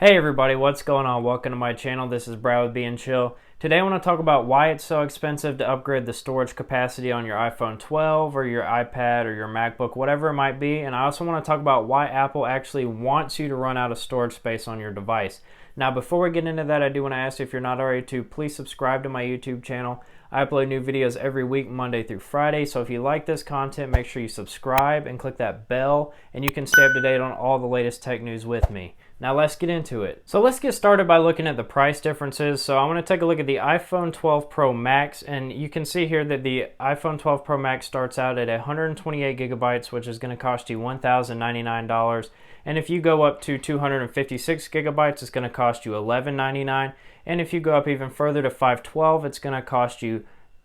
Hey everybody, what's going on? Welcome to my channel. This is Brad with Being Chill. Today I want to talk about why it's so expensive to upgrade the storage capacity on your iPhone 12 or your iPad or your MacBook, whatever it might be. And I also want to talk about why Apple actually wants you to run out of storage space on your device. Now before we get into that, I do want to ask you, if you're not already, to please subscribe to my YouTube channel. I upload new videos every week, Monday through Friday. So if you like this content, make sure you subscribe and click that bell, and you can stay up to date on all the latest tech news with me. Now let's get into it. So let's get started by looking at the price differences. So I want to take a look at the iPhone 12 Pro Max, and you can see here that the iPhone 12 Pro Max starts out at 128 gigabytes, which is going to cost you $1,099. And if you go up to 256 gigabytes, it's going to cost you $11.99. And if you go up even further to 512, it's going to cost you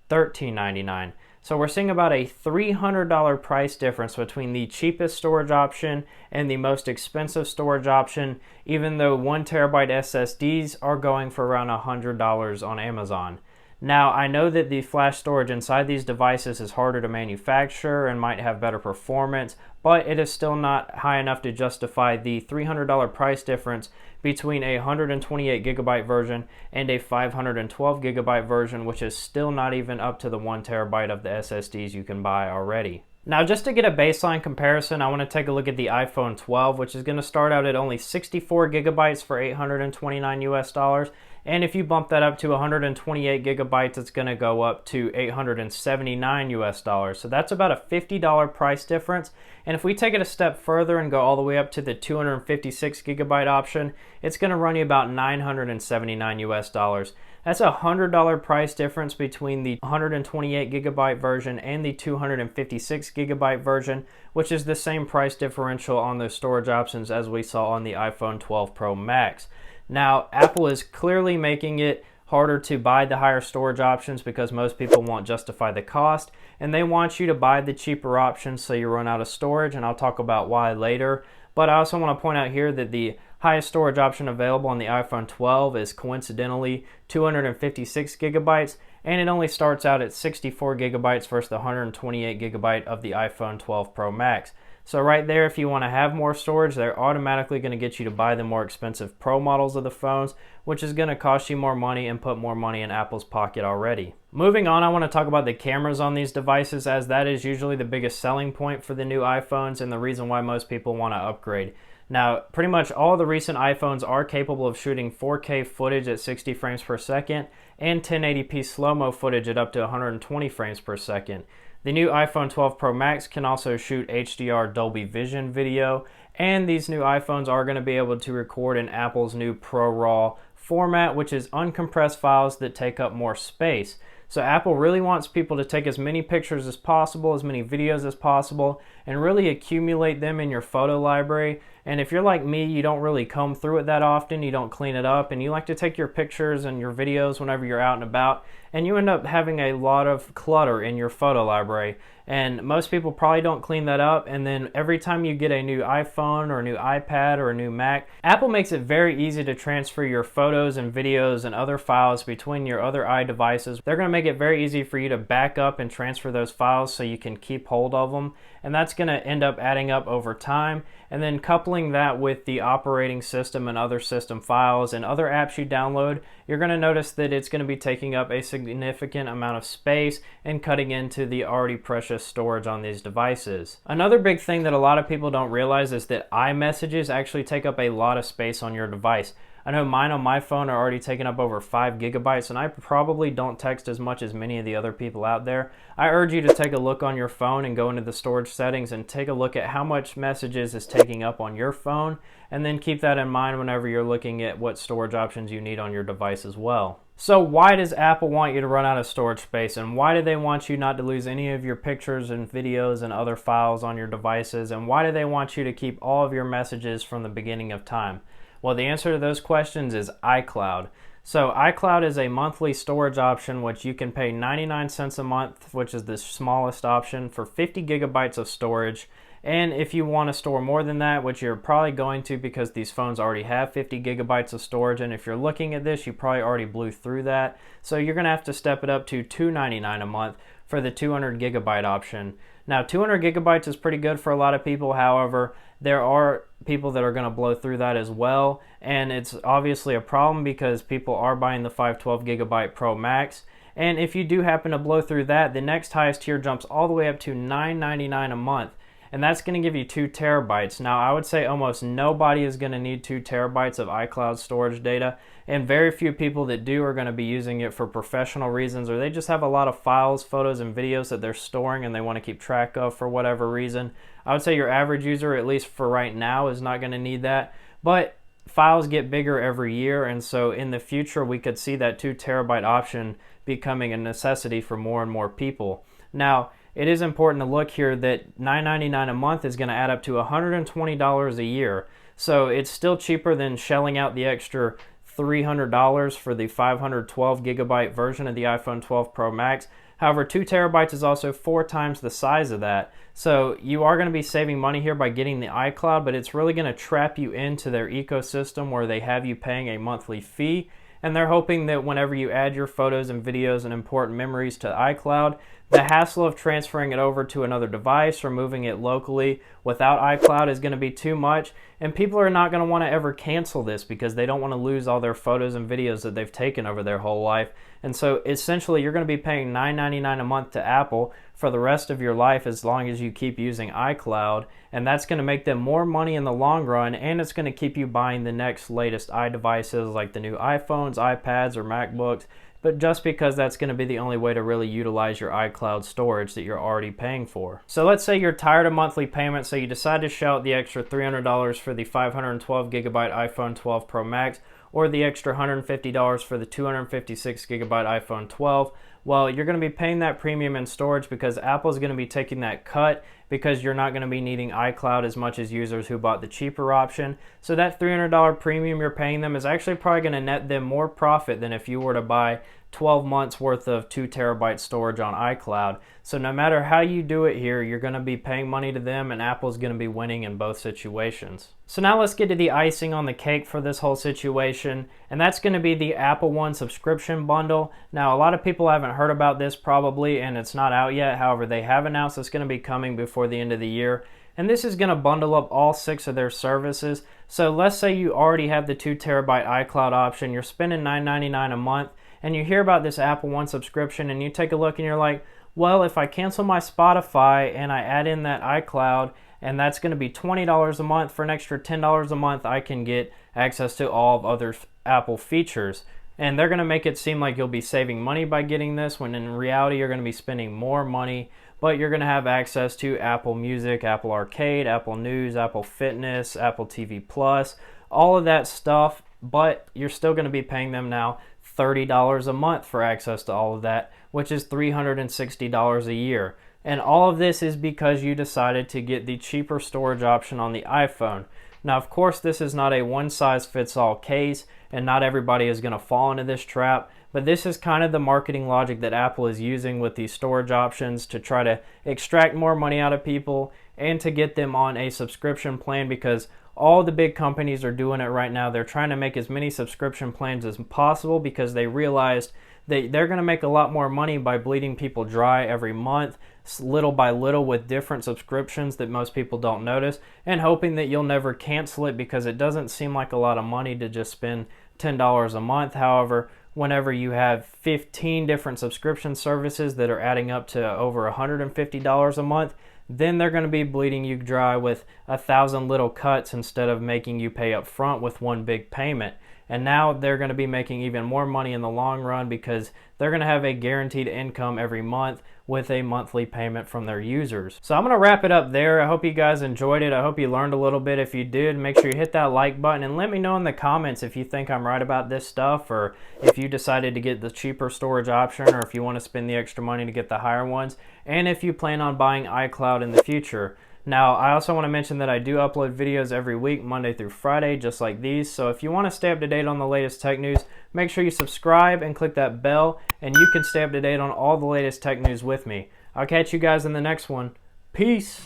$13.99. So we're seeing about a $300 price difference between the cheapest storage option and the most expensive storage option, even though 1 terabyte SSDs are going for around $100 on Amazon. Now, I know that the flash storage inside these devices is harder to manufacture and might have better performance, but it is still not high enough to justify the $300 price difference between a 128 gigabyte version and a 512 gigabyte version, which is still not even up to the 1 terabyte of the SSDs you can buy already. Now, just to get a baseline comparison, I want to take a look at the iPhone 12, which is going to start out at only 64 gigabytes for $829 US. And if you bump that up to 128 gigabytes, it's going to go up to $879 US. So that's about a $50 price difference. And if we take it a step further and go all the way up to the 256 gigabyte option, it's going to run you about $979 US. That's a $100 price difference between the 128 gigabyte version and the 256 gigabyte version, which is the same price differential on those storage options as we saw on the iPhone 12 Pro Max. Now, Apple is clearly making it harder to buy the higher storage options because most people won't justify the cost, and they want you to buy the cheaper options so you run out of storage, and I'll talk about why later. But I also want to point out here that the highest storage option available on the iPhone 12 is coincidentally 256 gigabytes, and it only starts out at 64 gigabytes versus the 128 gigabyte of the iPhone 12 Pro Max. So right there, if you want to have more storage, they're automatically going to get you to buy the more expensive Pro models of the phones, which is going to cost you more money and put more money in Apple's pocket already. Moving on, I want to talk about the cameras on these devices, as that is usually the biggest selling point for the new iPhones and the reason why most people want to upgrade. Now, pretty much all the recent iPhones are capable of shooting 4K footage at 60 frames per second and 1080p slow-mo footage at up to 120 frames per second. The new iPhone 12 Pro Max can also shoot HDR Dolby Vision video, and these new iPhones are going to be able to record in Apple's new ProRAW format, which is uncompressed files that take up more space. So Apple really wants people to take as many pictures as possible, as many videos as possible, and really accumulate them in your photo library. And if you're like me, you don't really comb through it that often, you don't clean it up, and you like to take your pictures and your videos whenever you're out and about, and you end up having a lot of clutter in your photo library. And most people probably don't clean that up, and then every time you get a new iPhone or a new iPad or a new Mac, Apple makes it very easy to transfer your photos and videos and other files between your other iDevices. They're going to make it very easy for you to back up and transfer those files so you can keep hold of them, and that's going to end up adding up over time. And then coupling that with the operating system and other system files and other apps you download, you're going to notice that it's going to be taking up a significant amount of space and cutting into the already precious storage on these devices. Another big thing that a lot of people don't realize is that iMessages actually take up a lot of space on your device. I know mine on my phone are already taking up over 5 gigabytes, and I probably don't text as much as many of the other people out there. I urge you to take a look on your phone and go into the storage settings and take a look at how much messages is taking up on your phone, and then keep that in mind whenever you're looking at what storage options you need on your device as well. So why does Apple want you to run out of storage space, and why do they want you not to lose any of your pictures and videos and other files on your devices, and why do they want you to keep all of your messages from the beginning of time? Well, the answer to those questions is iCloud. So iCloud is a monthly storage option which you can pay 99 cents a month, which is the smallest option, for 50 gigabytes of storage. And if you want to store more than that, which you're probably going to because these phones already have 50 gigabytes of storage, and if you're looking at this, you probably already blew through that. So you're going to have to step it up to $299 a month for the 200 gigabyte option. Now, 200 gigabytes is pretty good for a lot of people. However, there are people that are going to blow through that as well, and it's obviously a problem because people are buying the 512 gigabyte Pro Max. And if you do happen to blow through that, the next highest tier jumps all the way up to $999 a month. And that's going to give you 2 terabytes. Now, I would say almost nobody is going to need 2 terabytes of iCloud storage data, and very few people that do are going to be using it for professional reasons, or they just have a lot of files, photos, and videos that they're storing and they want to keep track of for whatever reason. I would say your average user, at least for right now, is not going to need that, but files get bigger every year, and so in the future we could see that 2 terabyte option becoming a necessity for more and more people. Now, it is important to look here that $999 a month is going to add up to $120 a year. So it's still cheaper than shelling out the extra $300 for the 512 gigabyte version of the iPhone 12 Pro Max. However, 2 terabytes is also 4 times the size of that. So you are going to be saving money here by getting the iCloud, but it's really going to trap you into their ecosystem where they have you paying a monthly fee. And they're hoping that whenever you add your photos and videos and important memories to iCloud, the hassle of transferring it over to another device or moving it locally without iCloud is going to be too much, and people are not going to want to ever cancel this because they don't want to lose all their photos and videos that they've taken over their whole life. And so essentially you're going to be paying $9.99 a month to Apple for the rest of your life as long as you keep using iCloud, and that's going to make them more money in the long run, and it's going to keep you buying the next latest iDevices like the new iPhones, iPads, or MacBooks, but just because that's going to be the only way to really utilize your iCloud storage that you're already paying for. So let's say you're tired of monthly payments, so you decide to shell out the extra $300 for the 512 gigabyte iPhone 12 Pro Max or the extra $150 for the 256 gigabyte iPhone 12. Well, you're going to be paying that premium in storage because Apple's going to be taking that cut because you're not going to be needing iCloud as much as users who bought the cheaper option. So that $300 premium you're paying them is actually probably going to net them more profit than if you were to buy 12 months worth of 2 terabyte storage on iCloud. So no matter how you do it here, you're going to be paying money to them, and Apple's going to be winning in both situations. So now let's get to the icing on the cake for this whole situation, and that's going to be the Apple One subscription bundle. Now, a lot of people haven't heard about this probably, and it's not out yet. However, they have announced it's going to be coming before the end of the year. And this is going to bundle up all 6 of their services. So let's say you already have the 2 terabyte iCloud option, you're spending $9.99 a month, and you hear about this Apple One subscription, and you take a look and you're like, well, if I cancel my Spotify and I add in that iCloud, and that's going to be $20 a month, for an extra $10 a month, I can get access to all of other Apple features. And they're going to make it seem like you'll be saving money by getting this, when in reality you're going to be spending more money, but you're going to have access to Apple Music, Apple Arcade, Apple News, Apple Fitness, Apple TV Plus, all of that stuff, but you're still going to be paying them now $30 a month for access to all of that, which is $360 a year. And all of this is because you decided to get the cheaper storage option on the iPhone. Now, of course, this is not a one-size-fits-all case, and not everybody is going to fall into this trap, but this is kind of the marketing logic that Apple is using with these storage options to try to extract more money out of people and to get them on a subscription plan, because all the big companies are doing it right now. They're trying to make as many subscription plans as possible because they realized that they're going to make a lot more money by bleeding people dry every month, little by little, with different subscriptions that most people don't notice, and hoping that you'll never cancel it because it doesn't seem like a lot of money to just spend $10 a month. However, whenever you have 15 different subscription services that are adding up to over $150 a month, then they're going to be bleeding you dry with 1,000 little cuts instead of making you pay up front with one big payment. And now they're going to be making even more money in the long run because they're going to have a guaranteed income every month with a monthly payment from their users. So I'm going to wrap it up there. I hope you guys enjoyed it. I hope you learned a little bit. If you did, make sure you hit that like button and let me know in the comments if you think I'm right about this stuff, or if you decided to get the cheaper storage option, or if you want to spend the extra money to get the higher ones, and if you plan on buying iCloud in the future. Now, I also want to mention that I do upload videos every week, Monday through Friday, just like these. So if you want to stay up to date on the latest tech news, make sure you subscribe and click that bell, and you can stay up to date on all the latest tech news with me. I'll catch you guys in the next one. Peace!